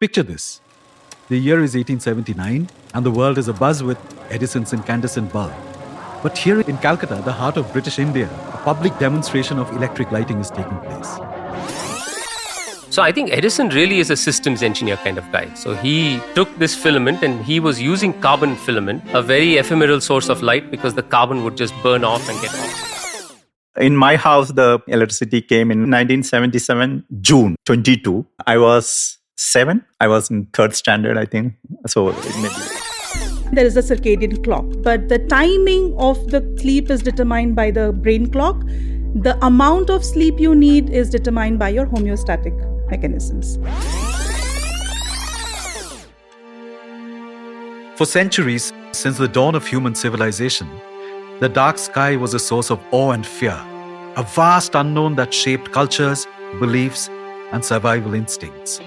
Picture this. The year is 1879 and the world is abuzz with Edison's incandescent bulb. But here in Calcutta, the heart of British India, a public demonstration of electric lighting is taking place. So I think Edison really is a systems engineer kind of guy. So he took this filament and he was using carbon filament, a very ephemeral source of light because the carbon would just burn off and get off. In my house, the electricity came in 1977, June 22. I was 7. I was in 3rd standard, I think. So it may be. There is a circadian clock, but the timing of the sleep is determined by the brain clock. The amount of sleep you need is determined by your homeostatic mechanisms. For centuries, since the dawn of human civilization, the dark sky was a source of awe and fear, a vast unknown that shaped cultures, beliefs, and survival instincts.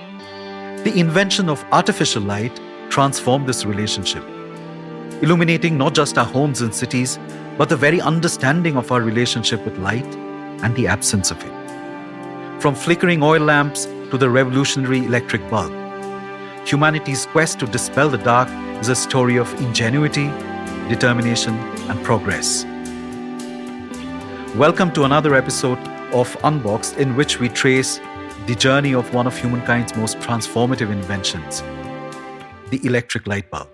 The invention of artificial light transformed this relationship, illuminating not just our homes and cities, but the very understanding of our relationship with light and the absence of it. From flickering oil lamps to the revolutionary electric bulb, humanity's quest to dispel the dark is a story of ingenuity, determination, and progress. Welcome to another episode of Unboxed, in which we trace the journey of one of humankind's most transformative inventions, the electric light bulb.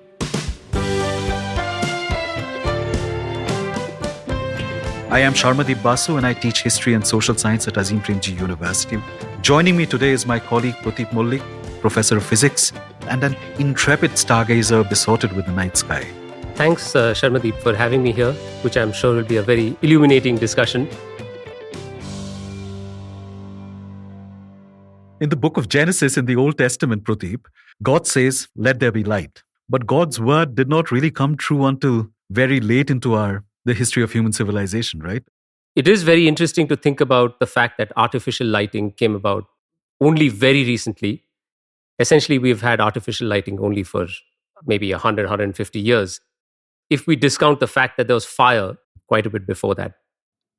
I am Sharmadip Basu and I teach history and social science at Azim Premji University. Joining me today is my colleague Proteep Mallik, professor of physics and an intrepid stargazer besotted with the night sky. Thanks, Sharmadip, for having me here, which I'm sure will be a very illuminating discussion. In the book of Genesis in the Old Testament, Proteep, God says, "Let there be light." But God's word did not really come true until very late into the history of human civilization, right? It is very interesting to think about the fact that artificial lighting came about only very recently. Essentially, we've had artificial lighting only for maybe 100, 150 years. If we discount the fact that there was fire quite a bit before that.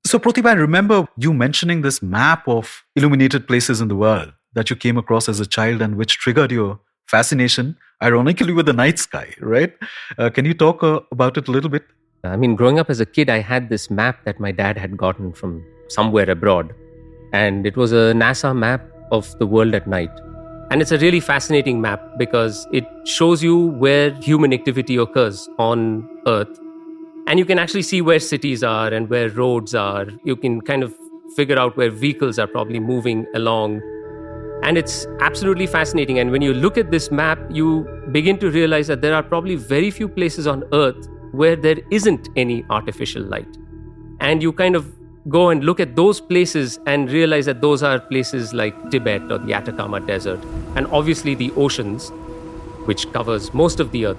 So, Proteep, I remember you mentioning this map of illuminated places in the world that you came across as a child and which triggered your fascination, ironically, with the night sky, right? Can you talk about it a little bit? I mean, growing up as a kid, I had this map that my dad had gotten from somewhere abroad. And it was a NASA map of the world at night. And it's a really fascinating map because it shows you where human activity occurs on Earth. And you can actually see where cities are and where roads are. You can kind of figure out where vehicles are probably moving along. And it's absolutely fascinating. And when you look at this map, you begin to realize that there are probably very few places on Earth where there isn't any artificial light. And you kind of go and look at those places and realize that those are places like Tibet or the Atacama Desert, and obviously the oceans, which covers most of the Earth.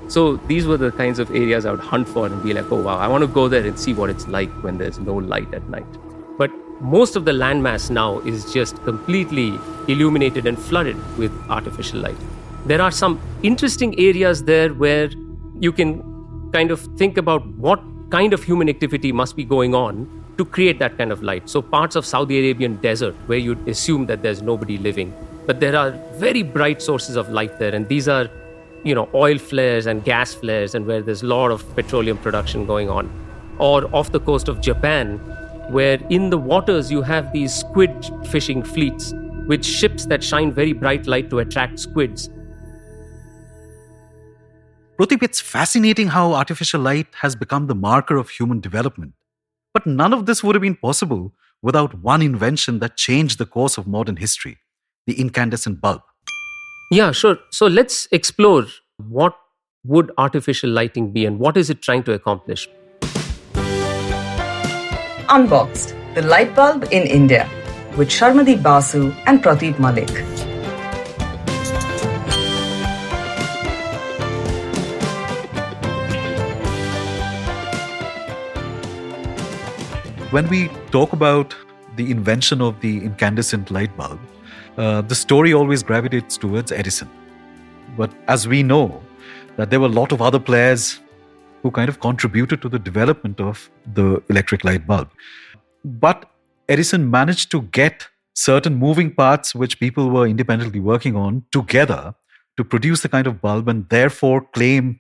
So these were the kinds of areas I would hunt for and be like, oh wow, I want to go there and see what it's like when there's no light at night. But most of the landmass now is just completely illuminated and flooded with artificial light. There are some interesting areas there where you can kind of think about what kind of human activity must be going on to create that kind of light. So parts of Saudi Arabian desert where you'd assume that there's nobody living, but there are very bright sources of light there. And these are, oil flares and gas flares, and where there's a lot of petroleum production going on. Or off the coast of Japan, where in the waters you have these squid fishing fleets with ships that shine very bright light to attract squids. Proteep, it's fascinating how artificial light has become the marker of human development. But none of this would have been possible without one invention that changed the course of modern history, the incandescent bulb. Yeah, sure. So let's explore what would artificial lighting be and what is it trying to accomplish. Unboxed, the light bulb in India, with Sharmadip Basu and Proteep Mallik. When we talk about the invention of the incandescent light bulb, the story always gravitates towards Edison. But as we know, that there were a lot of other players who kind of contributed to the development of the electric light bulb. But Edison managed to get certain moving parts which people were independently working on together to produce the kind of bulb, and therefore claim,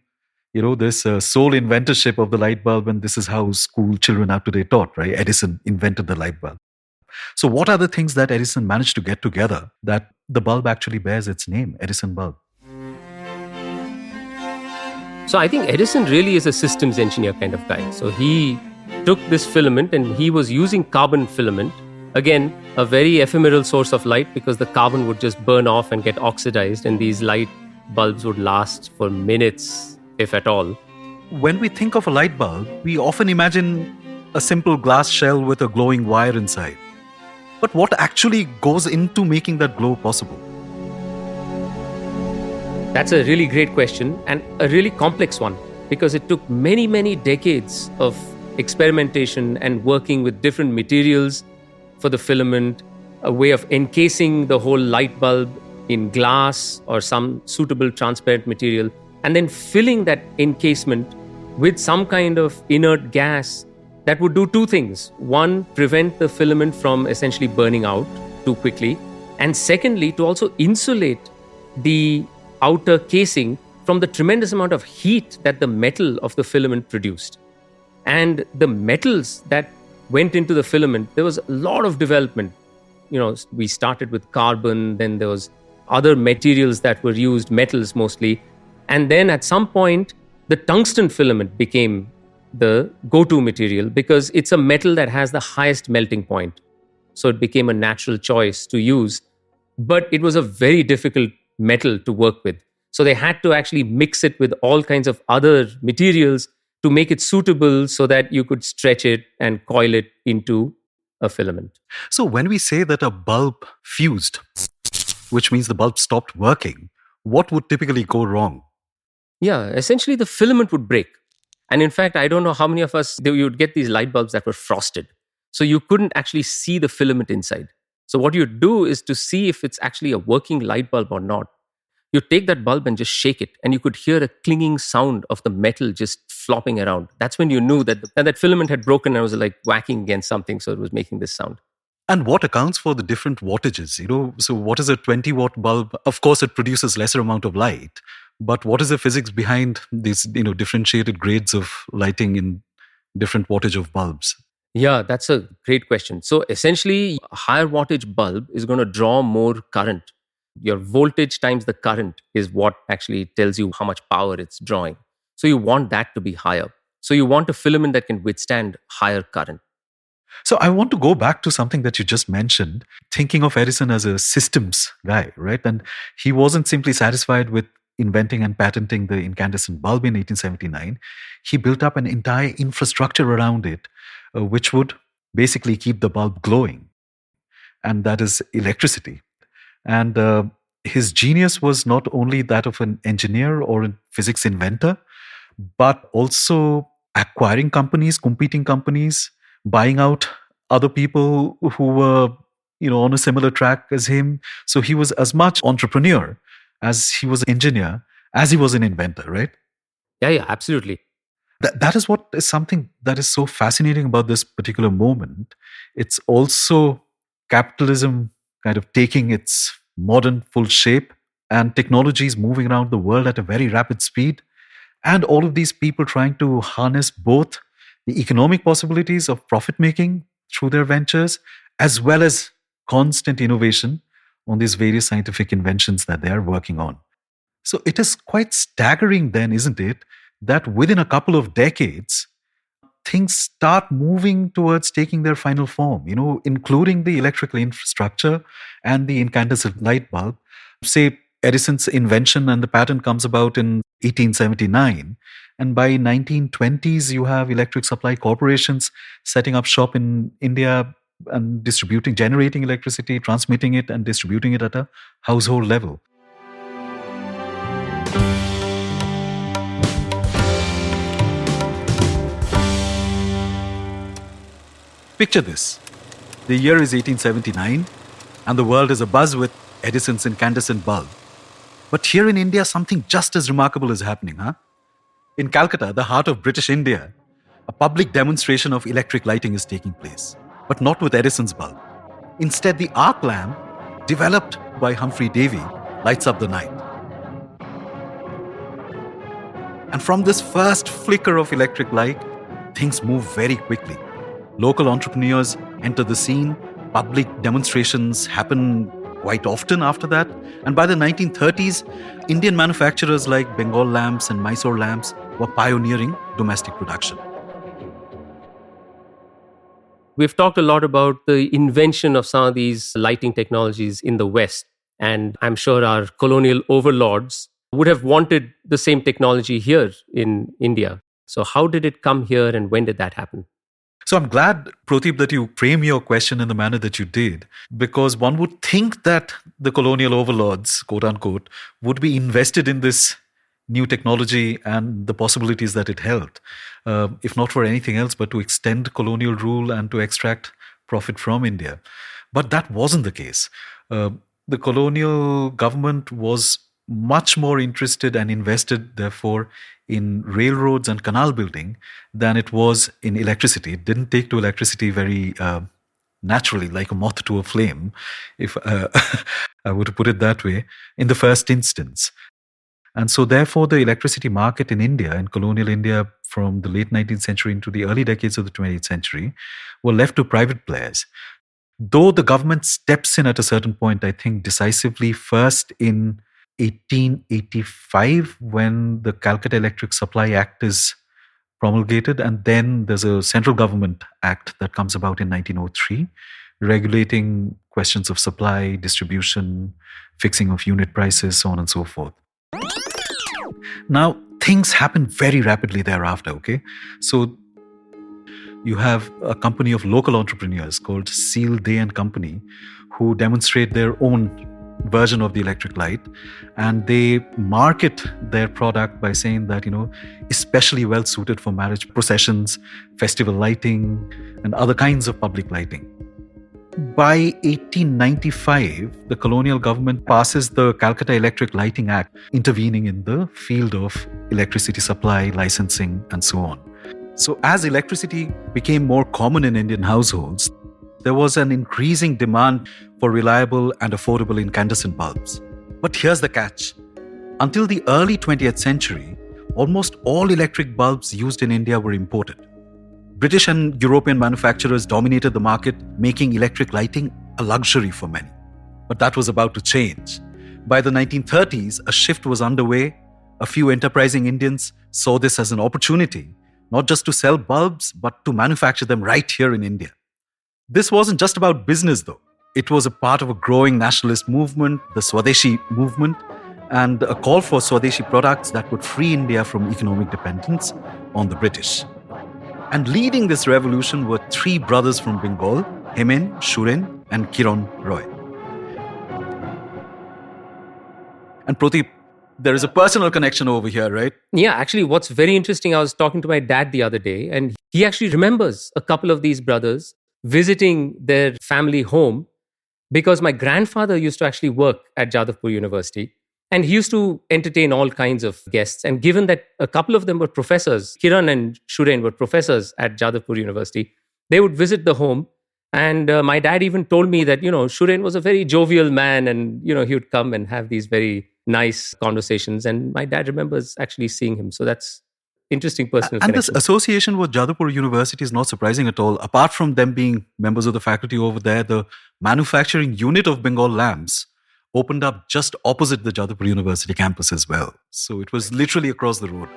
this sole inventorship of the light bulb. And this is how school children are today taught, right? Edison invented the light bulb. So what are the things that Edison managed to get together that the bulb actually bears its name, Edison bulb? So I think Edison really is a systems engineer kind of guy. So he took this filament and he was using carbon filament. Again, a very ephemeral source of light because the carbon would just burn off and get oxidized, and these light bulbs would last for minutes, if at all. When we think of a light bulb, we often imagine a simple glass shell with a glowing wire inside. But what actually goes into making that glow possible? That's a really great question and a really complex one, because it took many, many decades of experimentation and working with different materials for the filament, a way of encasing the whole light bulb in glass or some suitable transparent material, and then filling that encasement with some kind of inert gas that would do two things. One, prevent the filament from essentially burning out too quickly. And secondly, to also insulate the outer casing from the tremendous amount of heat that the metal of the filament produced. And the metals that went into the filament, there was a lot of development. We started with carbon, then there was other materials that were used, metals mostly. And then at some point, the tungsten filament became the go-to material because it's a metal that has the highest melting point. So it became a natural choice to use. But it was a very difficult metal to work with. So they had to actually mix it with all kinds of other materials to make it suitable so that you could stretch it and coil it into a filament. So when we say that a bulb fused, which means the bulb stopped working, what would typically go wrong? Yeah, essentially the filament would break. And in fact, I don't know how many of us, you would get these light bulbs that were frosted. So you couldn't actually see the filament inside. So what you do is to see if it's actually a working light bulb or not. You take that bulb and just shake it, and you could hear a clinging sound of the metal just flopping around. That's when you knew that that filament had broken and was like whacking against something, so it was making this sound. And what accounts for the different wattages? So what is a 20-watt bulb? Of course, it produces lesser amount of light. But what is the physics behind these, differentiated grades of lighting in different wattage of bulbs? Yeah, that's a great question. So essentially, a higher wattage bulb is going to draw more current. Your voltage times the current is what actually tells you how much power it's drawing. So you want that to be higher. So you want a filament that can withstand higher current. So I want to go back to something that you just mentioned, thinking of Edison as a systems guy, right? And he wasn't simply satisfied with inventing and patenting the incandescent bulb in 1879. He built up an entire infrastructure around it, which would basically keep the bulb glowing. And that is electricity. And his genius was not only that of an engineer or a physics inventor, but also acquiring companies, competing companies, buying out other people who were, on a similar track as him. So he was as much entrepreneur as he was an engineer, as he was an inventor, right? Yeah, absolutely. That is what is something that is so fascinating about this particular moment. It's also capitalism kind of taking its modern full shape and technologies moving around the world at a very rapid speed. And all of these people trying to harness both the economic possibilities of profit making through their ventures, as well as constant innovation on these various scientific inventions that they are working on. So it is quite staggering then, isn't it, that within a couple of decades, things start moving towards taking their final form, including the electrical infrastructure and the incandescent light bulb. Say Edison's invention and the patent comes about in 1879. And by 1920s, you have electric supply corporations setting up shop in India and generating electricity, transmitting it and distributing it at a household level. Picture this. The year is 1879 and the world is abuzz with Edison's incandescent bulb. But here in India, something just as remarkable is happening, huh? In Calcutta, the heart of British India, a public demonstration of electric lighting is taking place, but not with Edison's bulb. Instead, the arc lamp, developed by Humphry Davy, lights up the night. And from this first flicker of electric light, things move very quickly. Local entrepreneurs enter the scene, public demonstrations happen quite often after that. And by the 1930s, Indian manufacturers like Bengal Lamps and Mysore Lamps were pioneering domestic production. We've talked a lot about the invention of some of these lighting technologies in the West. And I'm sure our colonial overlords would have wanted the same technology here in India. So how did it come here and when did that happen? So I'm glad, Proteep, that you frame your question in the manner that you did, because one would think that the colonial overlords, quote unquote, would be invested in this new technology and the possibilities that it held, if not for anything else, but to extend colonial rule and to extract profit from India. But that wasn't the case. The colonial government was much more interested and invested, therefore, in railroads and canal building than it was in electricity. It didn't take to electricity very naturally, like a moth to a flame, if I were to put it that way, in the first instance. And so, therefore, the electricity market in India, in colonial India, from the late 19th century into the early decades of the 20th century, were left to private players. Though the government steps in at a certain point, I think, decisively, first in 1885, when the Calcutta Electric Supply Act is promulgated, and then there's a central government act that comes about in 1903, regulating questions of supply, distribution, fixing of unit prices, so on and so forth. Now, things happen very rapidly thereafter, okay? So you have a company of local entrepreneurs called Seal Day and Company who demonstrate their own version of the electric light, and they market their product by saying that, especially well suited for marriage processions, festival lighting, and other kinds of public lighting. By 1895, the colonial government passes the Calcutta Electric Lighting Act, intervening in the field of electricity supply, licensing, and so on. So as electricity became more common in Indian households, there was an increasing demand for reliable and affordable incandescent bulbs. But here's the catch. Until the early 20th century, almost all electric bulbs used in India were imported. British and European manufacturers dominated the market, making electric lighting a luxury for many. But that was about to change. By the 1930s, a shift was underway. A few enterprising Indians saw this as an opportunity, not just to sell bulbs, but to manufacture them right here in India. This wasn't just about business, though. It was a part of a growing nationalist movement, the Swadeshi movement, and a call for Swadeshi products that would free India from economic dependence on the British. And leading this revolution were three brothers from Bengal, Hemen, Shuren, and Kiran Roy. And Proteep, there is a personal connection over here, right? Yeah, actually, what's very interesting, I was talking to my dad the other day, and he actually remembers a couple of these brothers visiting their family home because my grandfather used to actually work at Jadavpur University. And he used to entertain all kinds of guests. And given that a couple of them were professors, Kiran and Shuren were professors at Jadavpur University, they would visit the home. And my dad even told me that, Shuren was a very jovial man and, he would come and have these very nice conversations. And my dad remembers actually seeing him. So that's interesting personal And connection. this association with Jadavpur University is not surprising at all. Apart from them being members of the faculty over there, the manufacturing unit of Bengal Lamps opened up just opposite the Jadavpur University campus as well. So it was literally across the road.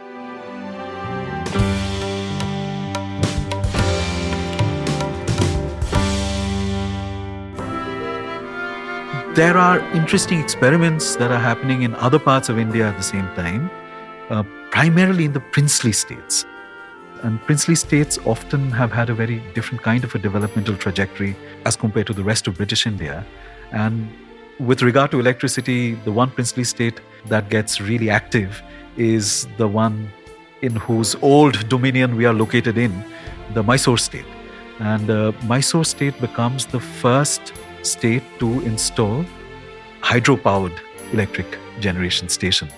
There are interesting experiments that are happening in other parts of India at the same time, primarily in the princely states. And princely states often have had a very different kind of a developmental trajectory as compared to the rest of British India. And with regard to electricity, the one princely state that gets really active is the one in whose old dominion we are located in, the Mysore state. And Mysore state becomes the first state to install hydro-powered electric generation station.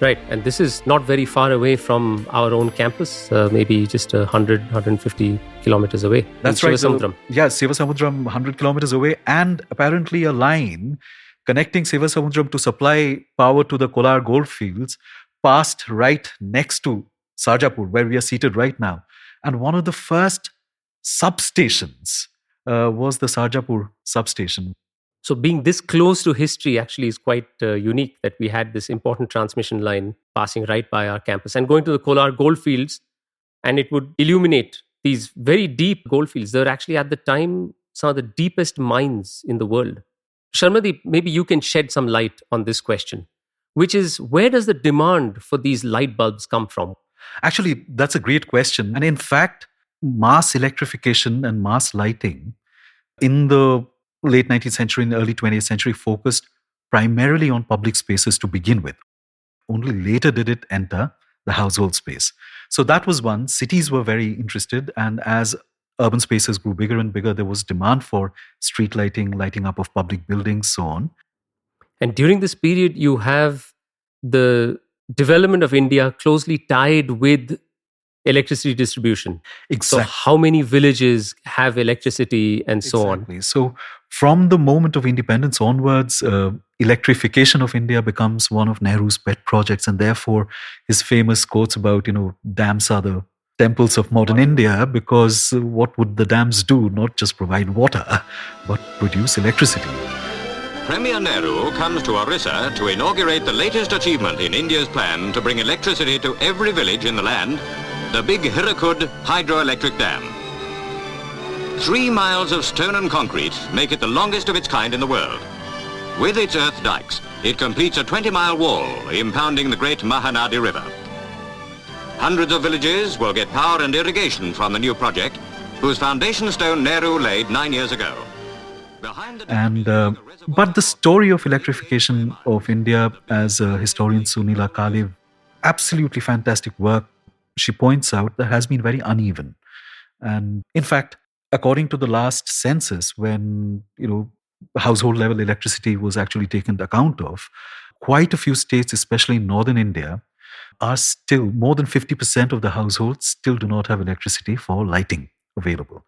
Right. And this is not very far away from our own campus, maybe just 150 kilometers away. That's right. So, yeah, Sivasamudram, 100 kilometers away. And apparently a line connecting Sivasamudram to supply power to the Kolar goldfields passed right next to Sarjapur, where we are seated right now. And one of the first substations was the Sarjapur substation. So being this close to history actually is quite unique, that we had this important transmission line passing right by our campus and going to the Kolar goldfields, and it would illuminate these very deep goldfields. They were actually at the time some of the deepest mines in the world. Sharmadip, maybe you can shed some light on this question, which is, where does the demand for these light bulbs come from? Actually, that's a great question. And in fact, mass electrification and mass lighting in the late 19th century and early 20th century focused primarily on public spaces to begin with. Only later did it enter the household space. So that was one. Cities were very interested, and as urban spaces grew bigger and bigger, there was demand for street lighting, lighting up of public buildings, so on. And during this period, you have the development of India closely tied with electricity distribution. Exactly. So how many villages have electricity and so on? So from the moment of independence onwards, electrification of India becomes one of Nehru's pet projects, and therefore his famous quotes about, dams are the temples of modern India, because what would the dams do? Not just provide water, but produce electricity. Premier Nehru comes to Orissa to inaugurate the latest achievement in India's plan to bring electricity to every village in the land, the big Hirakud hydroelectric dam. 3 miles of stone and concrete make it the longest of its kind in the world. With its earth dikes, it completes a 20-mile wall impounding the great Mahanadi River. Hundreds of villages will get power and irrigation from the new project, whose foundation stone Nehru laid 9 years ago. But the story of electrification of India, as historian Sunila Kalev, absolutely fantastic work, she points out, that has been very uneven. And in fact, according to the last census, when household level electricity was actually taken account of, quite a few states, especially in northern India, are still, more than 50% of the households still do not have electricity for lighting available.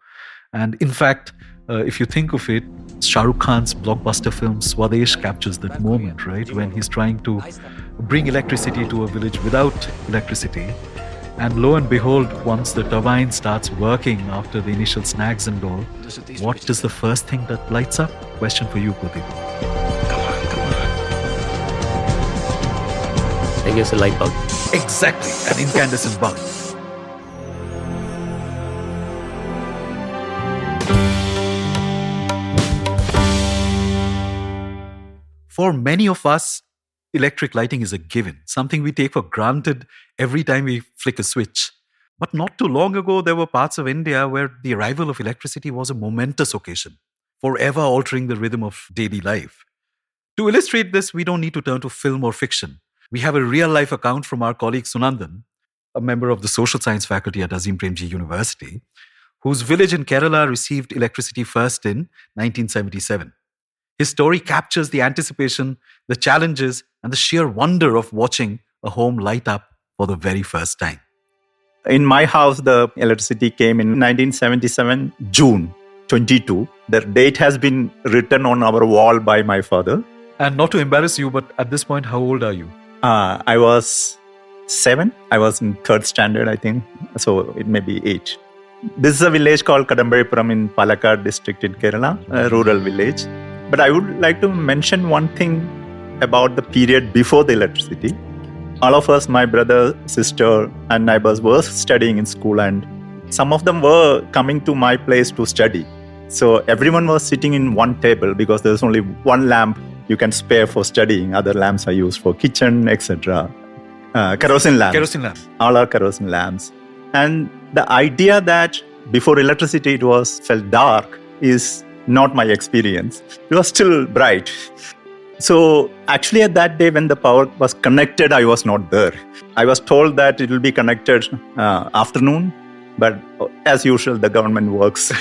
And in fact, if you think of it, Shah Rukh Khan's blockbuster film Swadesh captures that moment, right? When he's trying to bring electricity to a village without electricity. And lo and behold, once the turbine starts working after the initial snags and all, what is the first thing that lights up? Question for you, Proteep. Come on. I guess a light bulb. Exactly, an incandescent bulb. For many of us, electric lighting is a given, something we take for granted every time we flick a switch. But not too long ago, there were parts of India where the arrival of electricity was a momentous occasion, forever altering the rhythm of daily life. To illustrate this, we don't need to turn to film or fiction. We have a real-life account from our colleague Sunandan, a member of the social science faculty at Azim Premji University, whose village in Kerala received electricity first in 1977. His story captures the anticipation, the challenges, and the sheer wonder of watching a home light up for the very first time. In my house, the electricity came in 1977, June 22. The date has been written on our wall by my father. And not to embarrass you, but at this point, how old are you? I was 7. I was in 3rd standard, I think. So it may be 8. This is a village called Kadambaripuram in Palakkad district in Kerala, a rural village. But I would like to mention one thing about the period before the electricity. All of us, my brother, sister, and neighbors were studying in school, and some of them were coming to my place to study. So everyone was sitting in one table because there's only one lamp you can spare for studying. Other lamps are used for kitchen, etc. Kerosene lamps. Kerosene lamps. All are kerosene lamps. And the idea that before electricity it felt dark is not my experience. It was still bright. So actually at that day when the power was connected, I was not there. I was told that it will be connected afternoon, but as usual, the government works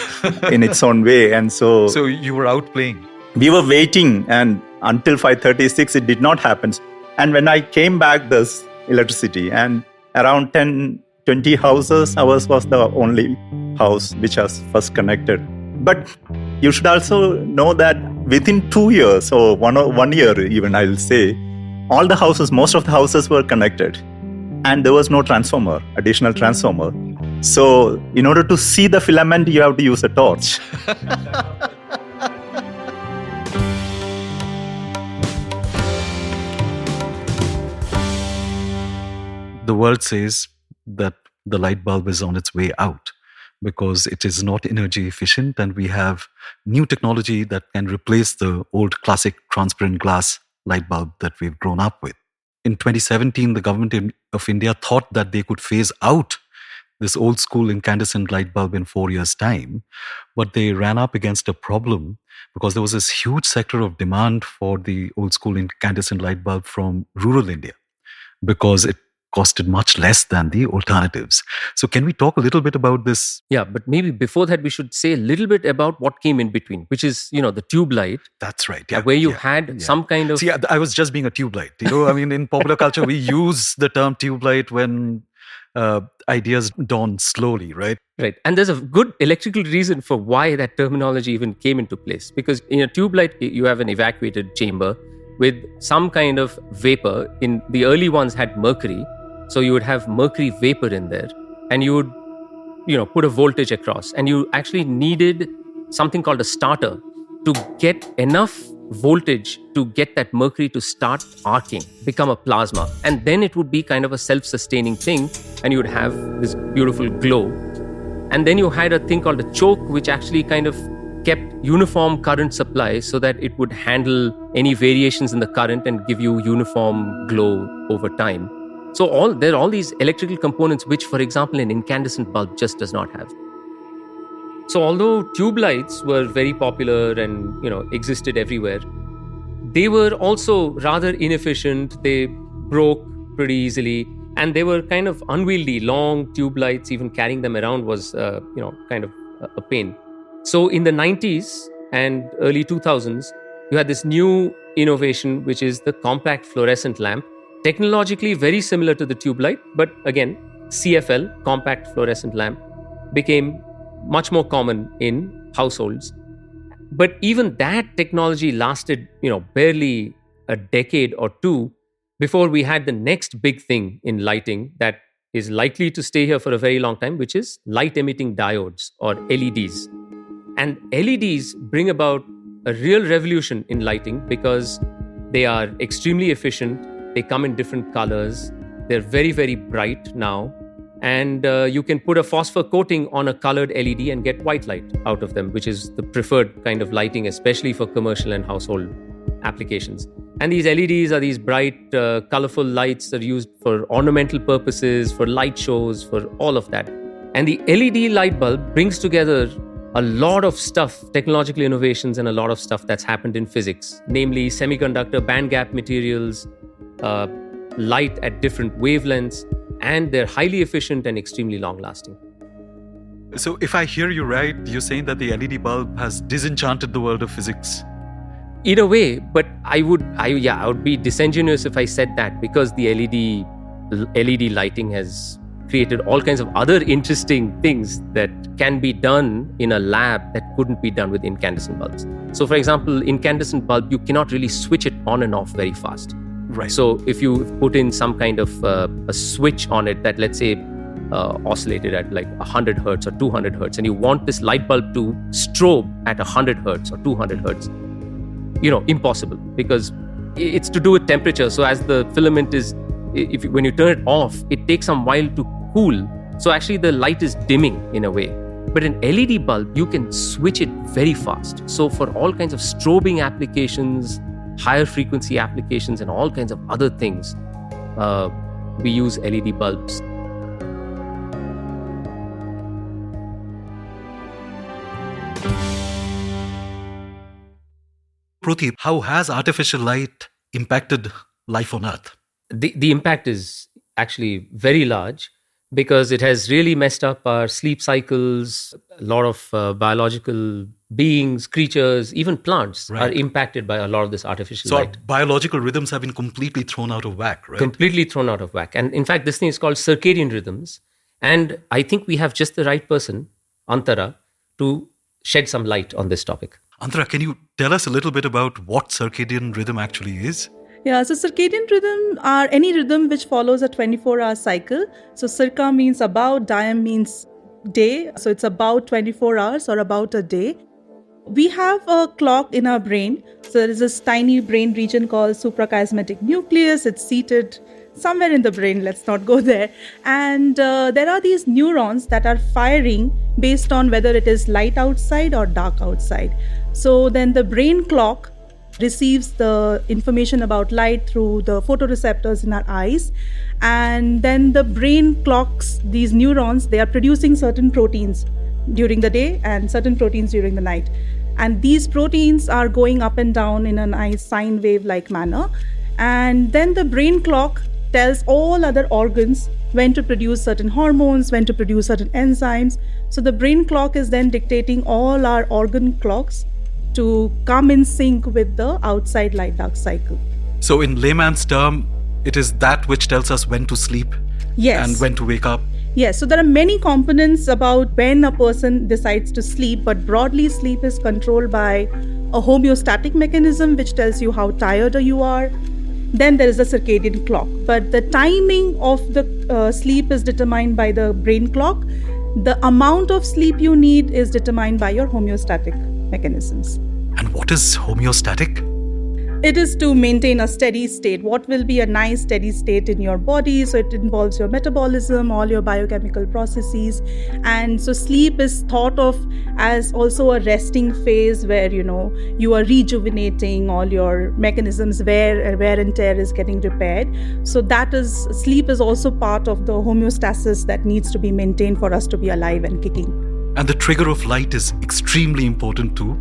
in its own way. And so you were out playing? We were waiting, and until 5:36, it did not happen. And when I came back, there's electricity. And around 10, 20 houses, ours was the only house which was first connected. But you should also know that within 2 years or 1 year even, I'll say, all the houses, most of the houses were connected. And there was no transformer, additional transformer. So in order to see the filament, you have to use a torch. The world says that the light bulb is on its way out because it is not energy efficient, and we have new technology that can replace the old classic transparent glass light bulb that we've grown up with. In 2017, the government of India thought that they could phase out this old school incandescent light bulb in 4 years' time, but they ran up against a problem because there was this huge sector of demand for the old school incandescent light bulb from rural India because it costed much less than the alternatives. So can we talk a little bit about this? Yeah, but maybe before that, we should say a little bit about what came in between, which is, the tube light. That's right. Yeah, where you had some kind of... See, I was just being a tube light. In popular culture, we use the term tube light when ideas dawn slowly, right? Right. And there's a good electrical reason for why that terminology even came into place. Because in a tube light, you have an evacuated chamber with some kind of vapor. In the early ones had mercury. So you would have mercury vapor in there, and you would, put a voltage across, and you actually needed something called a starter to get enough voltage to get that mercury to start arcing, become a plasma, and then it would be kind of a self-sustaining thing, and you would have this beautiful glow. And then you had a thing called a choke, which actually kind of kept uniform current supply so that it would handle any variations in the current and give you uniform glow over time. So there are all these electrical components which, for example, an incandescent bulb just does not have. So although tube lights were very popular and existed everywhere, they were also rather inefficient. They broke pretty easily, and they were kind of unwieldy. Long tube lights, even carrying them around was kind of a pain. So in the 90s and early 2000s, you had this new innovation, which is the compact fluorescent lamp. Technologically very similar to the tube light, but again, CFL, compact fluorescent lamp, became much more common in households. But even that technology lasted, barely a decade or two before we had the next big thing in lighting that is likely to stay here for a very long time, which is light-emitting diodes, or LEDs. And LEDs bring about a real revolution in lighting because they are extremely efficient. They come in different colors. They're very, very bright now. And you can put a phosphor coating on a colored LED and get white light out of them, which is the preferred kind of lighting, especially for commercial and household applications. And these LEDs are these bright, colorful lights that are used for ornamental purposes, for light shows, for all of that. And the LED light bulb brings together a lot of stuff, technological innovations, and a lot of stuff that's happened in physics, namely semiconductor band gap materials, light at different wavelengths, and they're highly efficient and extremely long lasting. So if I hear you right, you're saying that the LED bulb has disenchanted the world of physics. In a way, but I would be disingenuous if I said that, because the LED lighting has created all kinds of other interesting things that can be done in a lab that couldn't be done with incandescent bulbs. So for example, incandescent bulb, you cannot really switch it on and off very fast. Right. So if you put in some kind of a switch on it that, let's say, oscillated at like 100 hertz or 200 hertz, and you want this light bulb to strobe at 100 hertz or 200 hertz, impossible, because it's to do with temperature. So as the filament is, when you turn it off, it takes some while to cool. So actually the light is dimming in a way. But an LED bulb, you can switch it very fast. So for all kinds of strobing applications, higher frequency applications, and all kinds of other things, we use LED bulbs. Proteep, how has artificial light impacted life on Earth? The impact is actually very large, because it has really messed up our sleep cycles. A lot of biological beings, creatures, even plants are Right. impacted by a lot of this artificial So our light. biological rhythms have been completely thrown out of whack, right? Completely thrown out of whack. And in fact, this thing is called circadian rhythms. And I think we have just the right person, Antara, to shed some light on this topic. Antara, can you tell us a little bit about what circadian rhythm actually is? Yeah, so circadian rhythm are any rhythm which follows a 24-hour cycle. So circa means about, diam means day. So it's about 24 hours or about a day. We have a clock in our brain. So there is this tiny brain region called suprachiasmatic nucleus. It's seated somewhere in the brain. Let's not go there. And there are these neurons that are firing based on whether it is light outside or dark outside. So then the brain clock receives the information about light through the photoreceptors in our eyes, and then the brain clocks these neurons. They are producing certain proteins during the day and certain proteins during the night, and these proteins are going up and down in a nice sine wave like manner, and then the brain clock tells all other organs when to produce certain hormones, when to produce certain enzymes. So the brain clock is then dictating all our organ clocks to come in sync with the outside light dark cycle. So in layman's term, it is that which tells us when to sleep Yes. and when to wake up. Yes, so there are many components about when a person decides to sleep, but broadly sleep is controlled by a homeostatic mechanism which tells you how tired you are. Then there is the circadian clock, but the timing of the sleep is determined by the brain clock. The amount of sleep you need is determined by your homeostatic mechanisms. And what is homeostatic? It is to maintain a steady state. What will be a nice steady state in your body? So it involves your metabolism, all your biochemical processes. And so sleep is thought of as also a resting phase where, you are rejuvenating all your mechanisms, where wear and tear is getting repaired. So sleep is also part of the homeostasis that needs to be maintained for us to be alive and kicking. And the trigger of light is extremely important to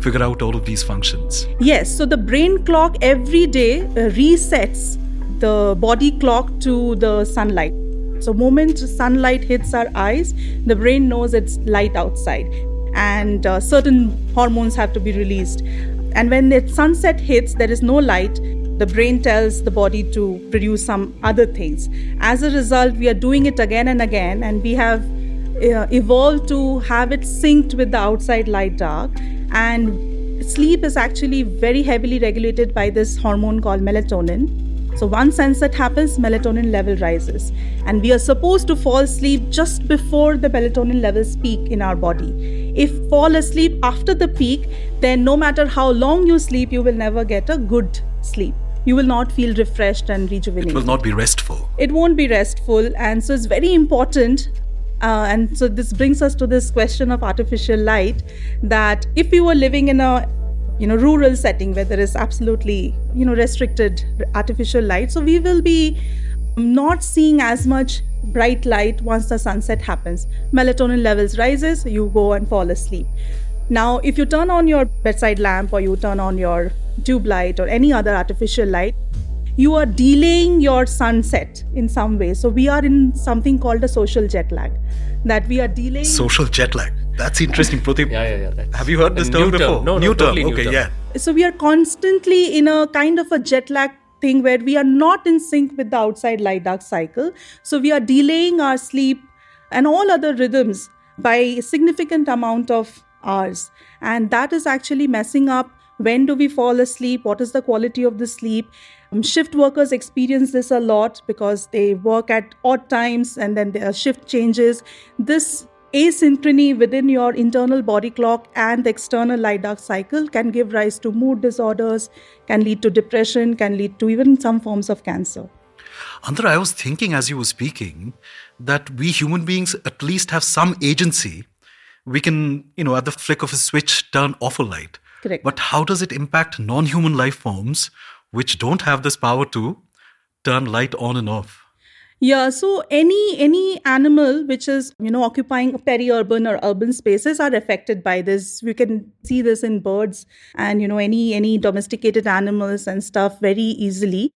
figure out all of these functions. Yes, so the brain clock every day resets the body clock to the sunlight. So moment sunlight hits our eyes, the brain knows it's light outside, and certain hormones have to be released. And when the sunset hits, there is no light, the brain tells the body to produce some other things. As a result, we are doing it again and again, and we have evolved to have it synced with the outside light dark. And sleep is actually very heavily regulated by this hormone called melatonin. So once sunset happens, melatonin level rises, and we are supposed to fall asleep just before the melatonin levels peak in our body. If fall asleep after the peak, then no matter how long you sleep, you will never get a good sleep. You will not feel refreshed and rejuvenated. It will not be restful. It won't be restful, and so it's very important. And so this brings us to this question of artificial light, that if we were living in a rural setting where there is absolutely restricted artificial light, so we will be not seeing as much bright light once the sunset happens. Melatonin levels rises, you go and fall asleep. Now if you turn on your bedside lamp or you turn on your tube light or any other artificial light, you are delaying your sunset in some way. So we are in something called a social jet lag, that we are delaying. Social jet lag. That's interesting, Proteep. Yeah. Have you heard this term before? No, New term. totally new Okay, term. yeah. So we are constantly in a kind of a jet lag thing where we are not in sync with the outside light dark cycle. So we are delaying our sleep and all other rhythms by a significant amount of hours. And that is actually messing up when do we fall asleep, what is the quality of the sleep. Shift workers experience this a lot because they work at odd times and then their shift changes. This asynchrony within your internal body clock and the external light dark cycle can give rise to mood disorders, can lead to depression, can lead to even some forms of cancer. Antara, I was thinking as you were speaking that we human beings at least have some agency. We can, at the flick of a switch, turn off a light. Correct. But how does it impact non-human life forms which don't have this power to turn light on and off? Yeah, so any animal which is occupying peri-urban or urban spaces are affected by this. We can see this in birds and any domesticated animals and stuff very easily.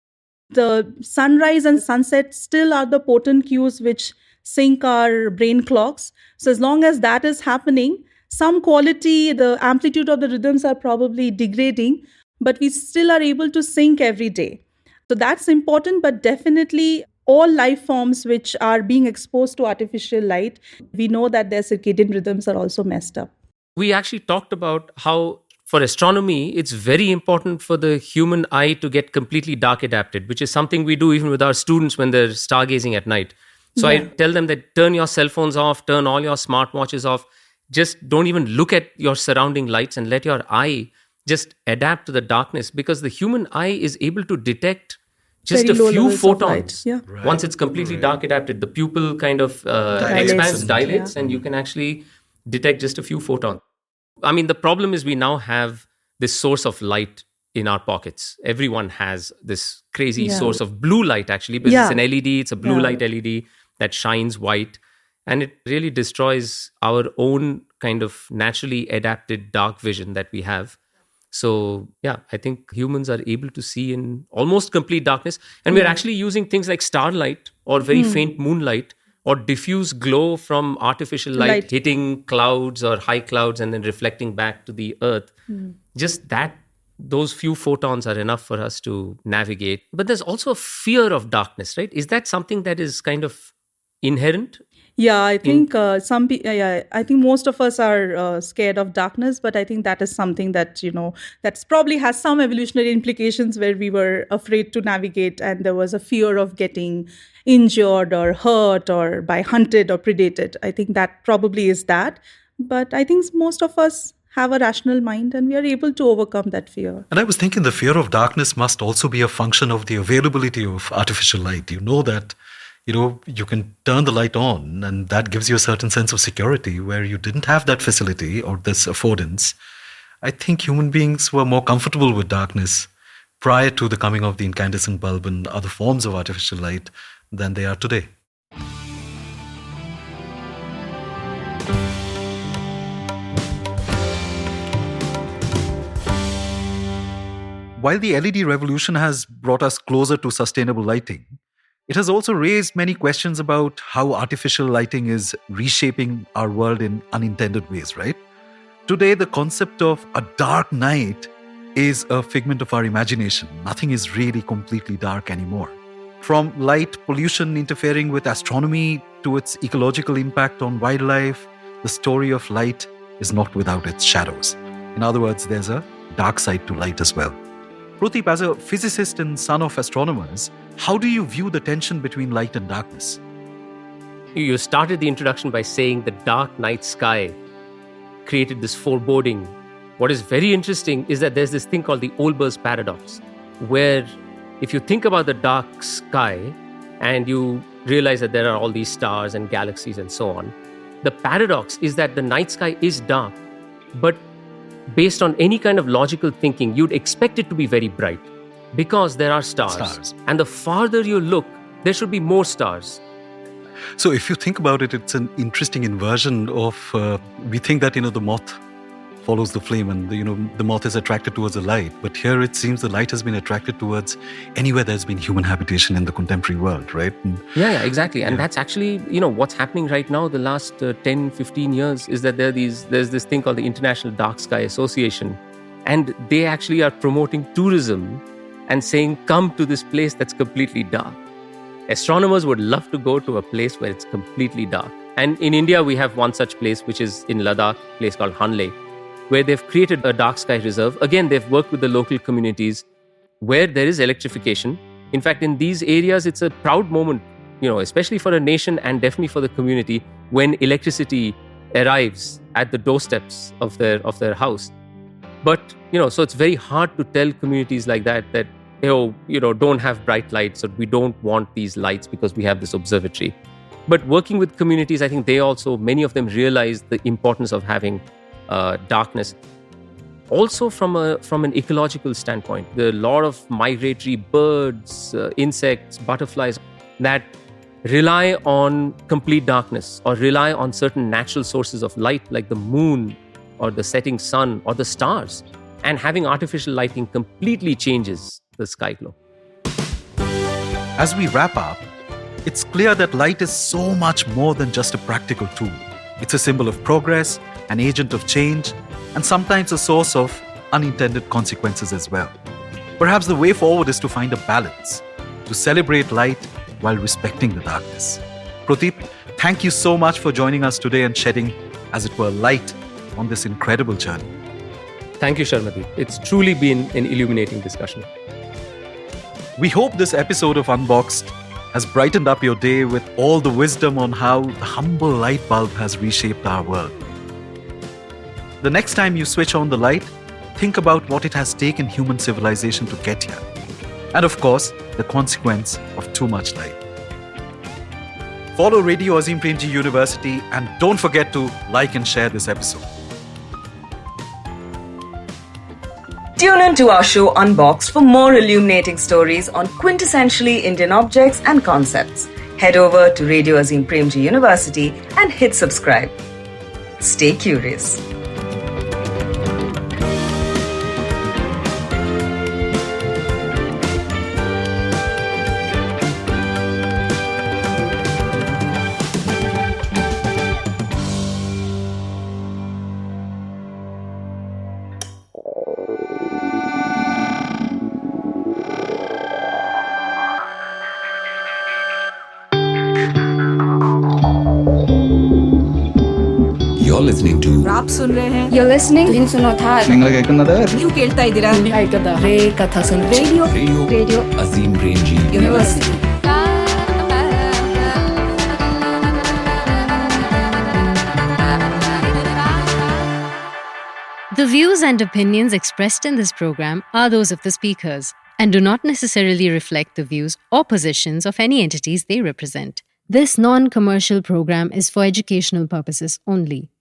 The sunrise and sunset still are the potent cues which sync our brain clocks. So as long as that is happening, some quality, the amplitude of the rhythms are probably degrading, but we still are able to sync every day. So that's important, but definitely all life forms which are being exposed to artificial light, we know that their circadian rhythms are also messed up. We actually talked about how for astronomy, it's very important for the human eye to get completely dark adapted, which is something we do even with our students when they're stargazing at night. So I tell them that turn your cell phones off, turn all your smartwatches off, just don't even look at your surrounding lights and let your eye just adapt to the darkness, because the human eye is able to detect just Very a low few levels of photons. light. Yeah. Once it's completely dark adapted, the pupil kind of expands, dilates, and you can actually detect just a few photons. I mean, the problem is we now have this source of light in our pockets. Everyone has this crazy source of blue light, actually, because it's an LED, it's a blue light LED that shines white. And it really destroys our own kind of naturally adapted dark vision that we have. So, I think humans are able to see in almost complete darkness. And we're actually using things like starlight or very faint moonlight or diffuse glow from artificial light hitting clouds or high clouds and then reflecting back to the earth. Just that, those few photons are enough for us to navigate. But there's also a fear of darkness, right? Is that something that is kind of inherent? Yeah, I think I think most of us are scared of darkness, but I think that is something that, that's probably has some evolutionary implications where we were afraid to navigate and there was a fear of getting injured or hurt or by hunted or predated. I think that probably is that. But I think most of us have a rational mind and we are able to overcome that fear. And I was thinking the fear of darkness must also be a function of the availability of artificial light. You know that you can turn the light on and that gives you a certain sense of security where you didn't have that facility or this affordance. I think human beings were more comfortable with darkness prior to the coming of the incandescent bulb and other forms of artificial light than they are today. While the LED revolution has brought us closer to sustainable lighting, it has also raised many questions about how artificial lighting is reshaping our world in unintended ways, right? Today, the concept of a dark night is a figment of our imagination. Nothing is really completely dark anymore. From light pollution interfering with astronomy to its ecological impact on wildlife, the story of light is not without its shadows. In other words, there's a dark side to light as well. Proteep, as a physicist and son of astronomers, how do you view the tension between light and darkness? You started the introduction by saying the dark night sky created this foreboding. What is very interesting is that there's this thing called the Olbers paradox, where if you think about the dark sky and you realize that there are all these stars and galaxies and so on, the paradox is that the night sky is dark, but based on any kind of logical thinking, you'd expect it to be very bright because there are stars. And the farther you look, there should be more stars. So if you think about it, it's an interesting inversion of, we think that, the moth follows the flame and, the moth is attracted towards the light. But here it seems the light has been attracted towards anywhere there's been human habitation in the contemporary world, right? Yeah, exactly. And that's actually, what's happening right now, the last 10, 15 years, is that there's this thing called the International Dark Sky Association. And they actually are promoting tourism and saying, come to this place that's completely dark. Astronomers would love to go to a place where it's completely dark. And in India, we have one such place, which is in Ladakh, a place called Hanle, where they've created a dark sky reserve. Again, they've worked with the local communities where there is electrification. In fact, in these areas, it's a proud moment, especially for a nation and definitely for the community, when electricity arrives at the doorsteps of their house. But, so it's very hard to tell communities like that, don't have bright lights or we don't want these lights because we have this observatory. But working with communities, I think many of them realize the importance of having darkness. Also from an ecological standpoint, there are a lot of migratory birds, insects, butterflies that rely on complete darkness or rely on certain natural sources of light like the moon or the setting sun or the stars. And having artificial lighting completely changes the sky glow. As we wrap up, it's clear that light is so much more than just a practical tool. It's a symbol of progress, an agent of change, and sometimes a source of unintended consequences as well. Perhaps the way forward is to find a balance, to celebrate light while respecting the darkness. Proteep, thank you so much for joining us today and shedding, as it were, light on this incredible journey. Thank you, Sharmadip. It's truly been an illuminating discussion. We hope this episode of Unboxed has brightened up your day with all the wisdom on how the humble light bulb has reshaped our world. The next time you switch on the light, think about what it has taken human civilization to get here. And of course, the consequence of too much light. Follow Radio Azim Premji University and don't forget to like and share this episode. Tune in to our show Unboxed for more illuminating stories on quintessentially Indian objects and concepts. Head over to Radio Azim Premji University and hit subscribe. Stay curious. You're listening to आप सुन रहे हैं You're listening to सुनो था നിങ്ങൾ കേൾക്കുന്നത് new കേൾತಾ ಇದ್ದೀರಾ रೇ कथा सुन radio radio Azim Premji university The views and opinions expressed in this program are those of the speakers and do not necessarily reflect the views or positions of any entities they represent. This non-commercial program is for educational purposes only.